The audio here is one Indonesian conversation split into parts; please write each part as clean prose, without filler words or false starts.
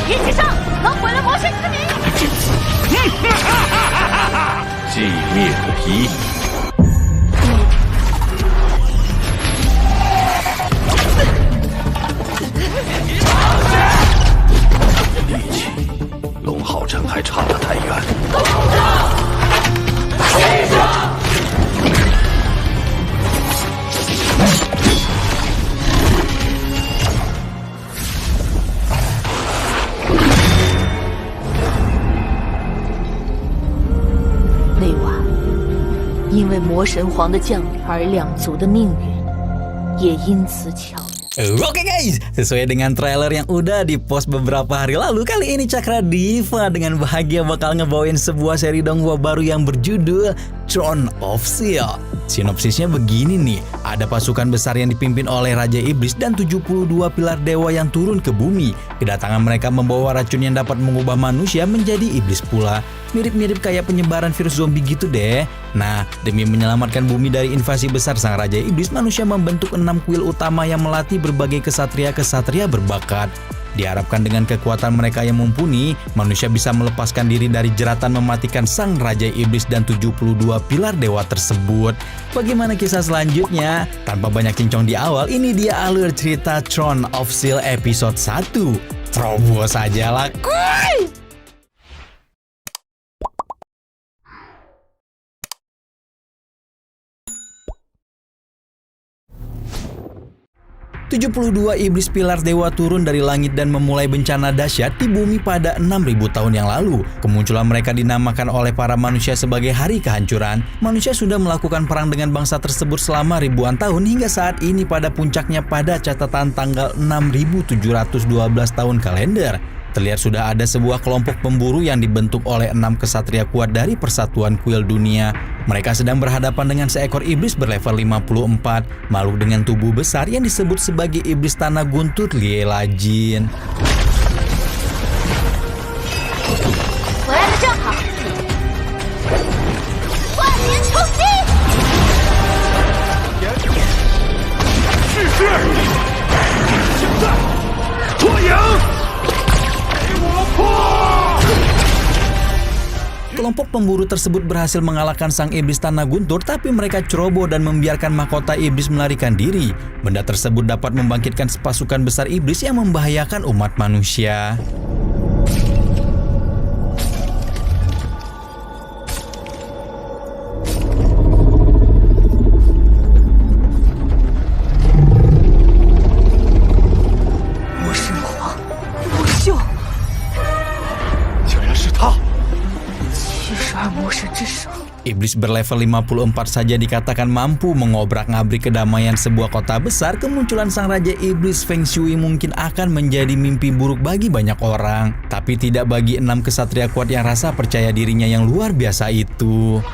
一起上，能毁了魔神之名！这次，寂灭不移。力气，龙皓晨还差得太远。那晚，因为魔神皇的降临而两族的命运也因此悄然。Oke guys, sesuai dengan trailer yang udah dipost beberapa hari lalu, kali ini Cakra Diva dengan bahagia bakal ngebawain sebuah seri donghua baru yang berjudul Throne of Steel. Sinopsisnya begini nih, ada pasukan besar yang dipimpin oleh Raja Iblis dan 72 pilar dewa yang turun ke bumi. Kedatangan mereka membawa racun yang dapat mengubah manusia menjadi iblis pula. Mirip-mirip kayak penyebaran virus zombie gitu deh. Nah, demi menyelamatkan bumi dari invasi besar sang Raja Iblis, manusia membentuk 6 kuil utama yang melatih berbagai kesatria-kesatria berbakat. Diharapkan dengan kekuatan mereka yang mumpuni, manusia bisa melepaskan diri dari jeratan mematikan sang Raja Iblis dan 72 pilar dewa tersebut. Bagaimana kisah selanjutnya? Tanpa banyak cincong di awal, ini dia alur cerita Throne of Steel episode 1. Terobos aja lah, kuy! 72 iblis pilar dewa turun dari langit dan memulai bencana dahsyat di bumi pada 6.000 tahun yang lalu. Kemunculan mereka dinamakan oleh para manusia sebagai Hari Kehancuran. Manusia sudah melakukan perang dengan bangsa tersebut selama ribuan tahun hingga saat ini pada puncaknya pada catatan tanggal 6.712 tahun kalender. Terlihat sudah ada sebuah kelompok pemburu yang dibentuk oleh 6 kesatria kuat dari Persatuan Kuil Dunia. Mereka sedang berhadapan dengan seekor iblis berlevel 54, makhluk dengan tubuh besar yang disebut sebagai iblis tanah guntur Liela Jin. 回来的正好，万年冲击！试试，现在脱颖！ Kelompok pemburu tersebut berhasil mengalahkan sang iblis tanah guntur, tapi mereka ceroboh dan membiarkan mahkota iblis melarikan diri. Benda tersebut dapat membangkitkan pasukan besar iblis yang membahayakan umat manusia. Iblis berlevel 54 saja dikatakan mampu mengobrak-ngabrik kedamaian sebuah kota besar. Kemunculan sang Raja Iblis Feng Shui mungkin akan menjadi mimpi buruk bagi banyak orang. Tapi tidak bagi 6 kesatria kuat yang rasa percaya dirinya yang luar biasa itu.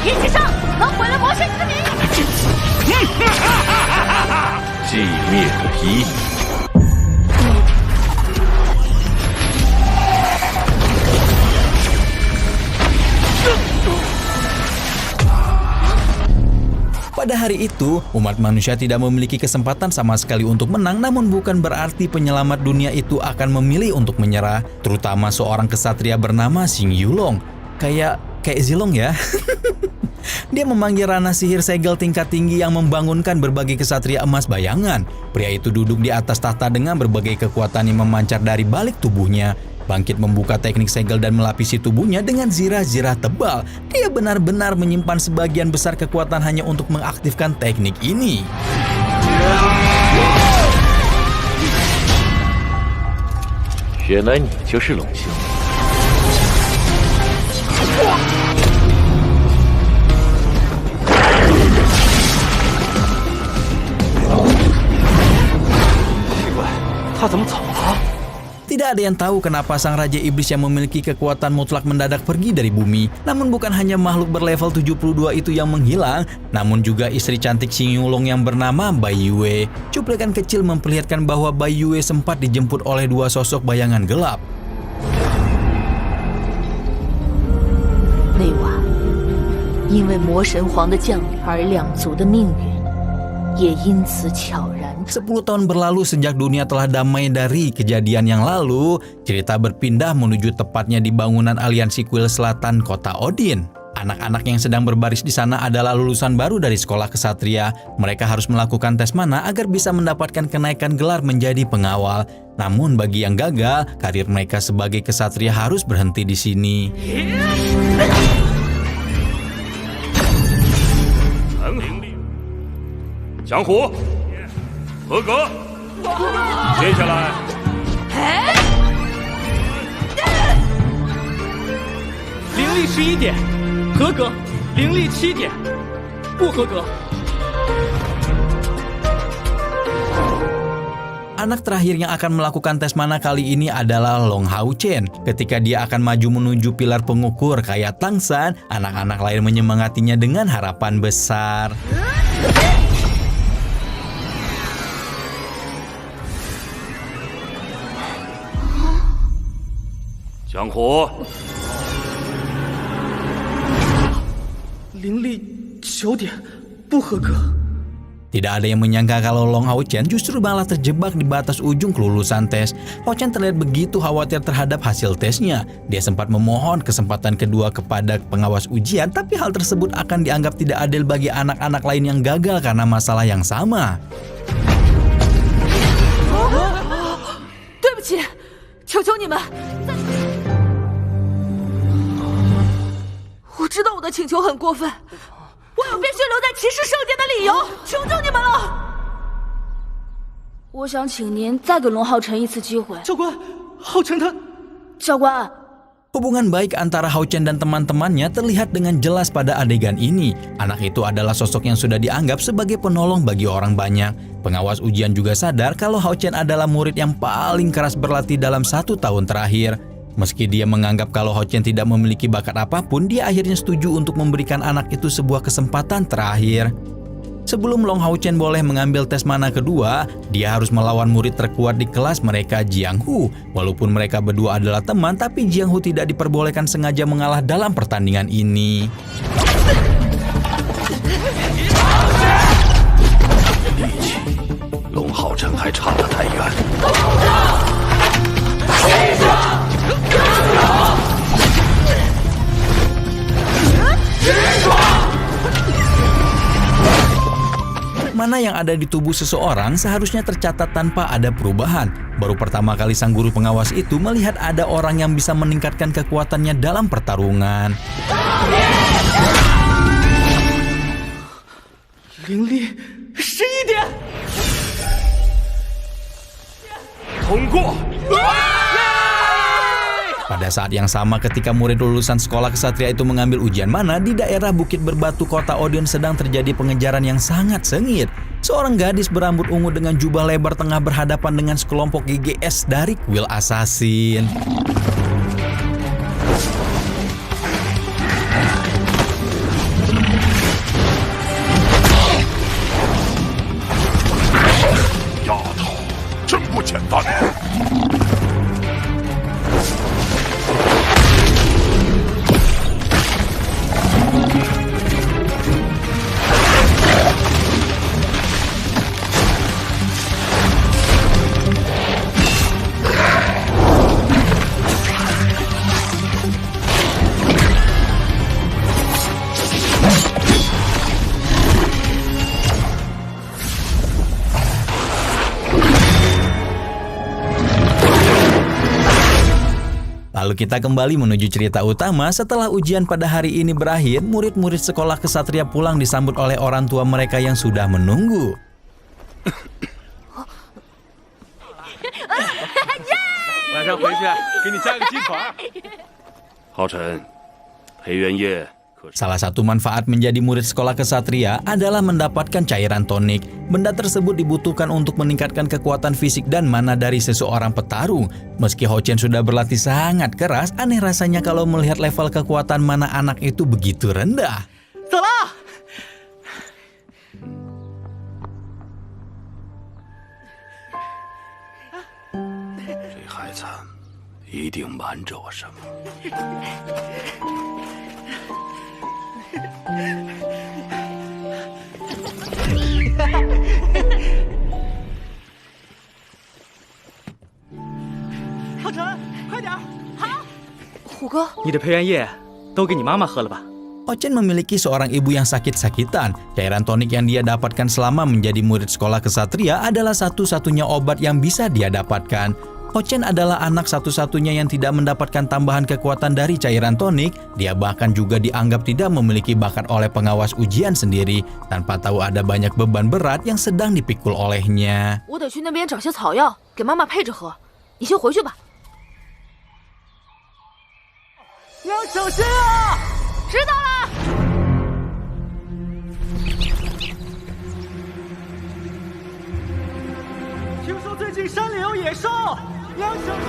一起上，能毁了魔神之名！这次，寂灭不移。 Pada hari itu, umat manusia tidak memiliki kesempatan sama sekali untuk menang, namun bukan berarti penyelamat dunia itu akan memilih untuk menyerah, terutama seorang kesatria bernama Xing Yulong. Kayak Zilong ya. Dia memanggil ranah sihir segel tingkat tinggi yang membangunkan berbagai kesatria emas bayangan. Pria itu duduk di atas tahta dengan berbagai kekuatan yang memancar dari balik tubuhnya. Bangkit membuka teknik segel dan melapisi tubuhnya dengan zirah-zirah tebal. Dia benar-benar menyimpan sebagian besar kekuatan hanya untuk mengaktifkan teknik ini. Tidak ada yang tahu kenapa sang Raja Iblis yang memiliki kekuatan mutlak mendadak pergi dari bumi. Namun bukan hanya makhluk berlevel 72 itu yang menghilang, namun juga istri cantik Xing Yulong yang bernama Bai Yue. Cuplikan kecil memperlihatkan bahwa Bai Yue sempat dijemput oleh 2 sosok bayangan gelap. 那晚，因为魔神皇的降临而两族的命运也因此悄然10 tahun berlalu sejak dunia telah damai dari kejadian yang lalu, cerita berpindah menuju tepatnya di bangunan aliansi kuil selatan kota Odin. Anak-anak yang sedang berbaris di sana adalah lulusan baru dari sekolah kesatria. Mereka harus melakukan tes mana agar bisa mendapatkan kenaikan gelar menjadi pengawal. Namun bagi yang gagal, karir mereka sebagai kesatria harus berhenti di sini. 江湖合格。接下来，灵力11点，合格；灵力7点，不合格。 Anak terakhir yang akan melakukan tes mana kali ini adalah Long Hao Chen. Ketika dia akan maju menuju pilar pengukur kayak Tangsan, anak-anak lain menyemangatinya dengan harapan besar. 江湖灵力9点，不合格。 Tidak ada yang menyangka kalau Long Hao Chen justru malah terjebak di batas ujung kelulusan tes. Hao Chen terlihat begitu khawatir terhadap hasil tesnya. Dia sempat memohon kesempatan kedua kepada pengawas ujian, tapi hal tersebut akan dianggap tidak adil bagi anak-anak lain yang gagal karena masalah yang sama. 对不起，求求你们！我知道我的请求很过分，我有必须留在骑士圣殿的理由，求求你们了！我想请您再给龙浩辰一次机会。教官，浩辰他……教官， Hubungan baik antara Hao Chen dan teman-temannya terlihat dengan jelas pada adegan ini. Anak itu adalah sosok yang sudah dianggap sebagai penolong bagi orang banyak. Pengawas ujian juga sadar kalau Hao Chen adalah murid yang paling keras berlatih dalam 1 tahun terakhir. Meski dia menganggap kalau Hao Chen tidak memiliki bakat apapun, dia akhirnya setuju untuk memberikan anak itu sebuah kesempatan terakhir. Sebelum Long Hao Chen boleh mengambil tes mana kedua, dia harus melawan murid terkuat di kelas mereka, Jiang Hu. Walaupun mereka berdua adalah teman, tapi Jiang Hu tidak diperbolehkan sengaja mengalah dalam pertandingan ini. 力气，龙浩辰还差得太远。 Mana yang ada di tubuh seseorang seharusnya tercatat tanpa ada perubahan. Baru pertama kali sang guru pengawas itu melihat ada orang yang bisa meningkatkan kekuatannya dalam pertarungan. 灵力11点，通过。 Pada saat yang sama ketika murid lulusan sekolah kesatria itu mengambil ujian mana, di daerah Bukit Berbatu kota Odin sedang terjadi pengejaran yang sangat sengit. Seorang gadis berambut ungu dengan jubah lebar tengah berhadapan dengan sekelompok GGS dari kuil assassin.丫头，真不简单。 Lalu kita kembali menuju cerita utama. Setelah ujian pada hari ini berakhir, murid-murid sekolah kesatria pulang disambut oleh orang tua mereka yang sudah menunggu. 晚上回去给你加个鸡腿。浩辰，裴元业可是 Salah satu manfaat menjadi murid sekolah kesatria adalah mendapatkan cairan tonik. Benda tersebut dibutuhkan untuk meningkatkan kekuatan fisik dan mana dari seseorang petarung. Meski Hao Chen sudah berlatih sangat keras, aneh rasanya kalau melihat level kekuatan mana anak itu begitu rendah. 走了。 这孩子一定瞒着我什么。晨，快点儿！虎哥，你的培元液都给你妈妈喝了吧？ Ochen memiliki seorang ibu yang sakit-sakitan. Cairan tonik yang dia dapatkan selama menjadi murid sekolah kesatria adalah satu-satunya obat yang bisa dia dapatkan. Ochen adalah anak satu-satunya yang tidak mendapatkan tambahan kekuatan dari cairan tonik. Dia bahkan juga dianggap tidak memiliki bakat oleh pengawas ujian sendiri, tanpa tahu ada banyak beban berat yang sedang dipikul olehnya. 我得去那边找些草药给妈妈配着喝，你先回去吧。 要小心啊！ 知道了。 听说最近山里有野兽，要小心。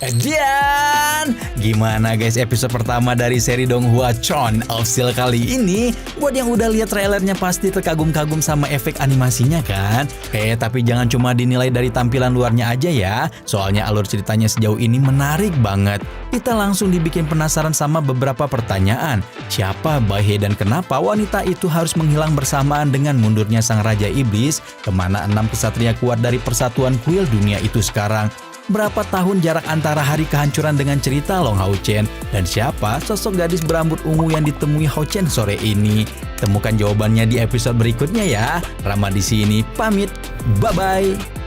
Dan gimana guys episode pertama dari seri Donghua Throne of Steel kali ini? Buat yang udah lihat trailernya pasti terkagum-kagum sama efek animasinya kan? Tapi jangan cuma dinilai dari tampilan luarnya aja ya. Soalnya alur ceritanya sejauh ini menarik banget. Kita langsung dibikin penasaran sama beberapa pertanyaan. Siapa Baihe dan kenapa wanita itu harus menghilang bersamaan dengan mundurnya sang Raja Iblis? Kemana 6 kesatria kuat dari persatuan kuil dunia itu sekarang? Berapa tahun jarak antara hari kehancuran dengan cerita Long Hao Chen? Dan siapa sosok gadis berambut ungu yang ditemui Hao Chen sore ini? Temukan jawabannya di episode berikutnya ya. Rama di sini pamit. Bye-bye.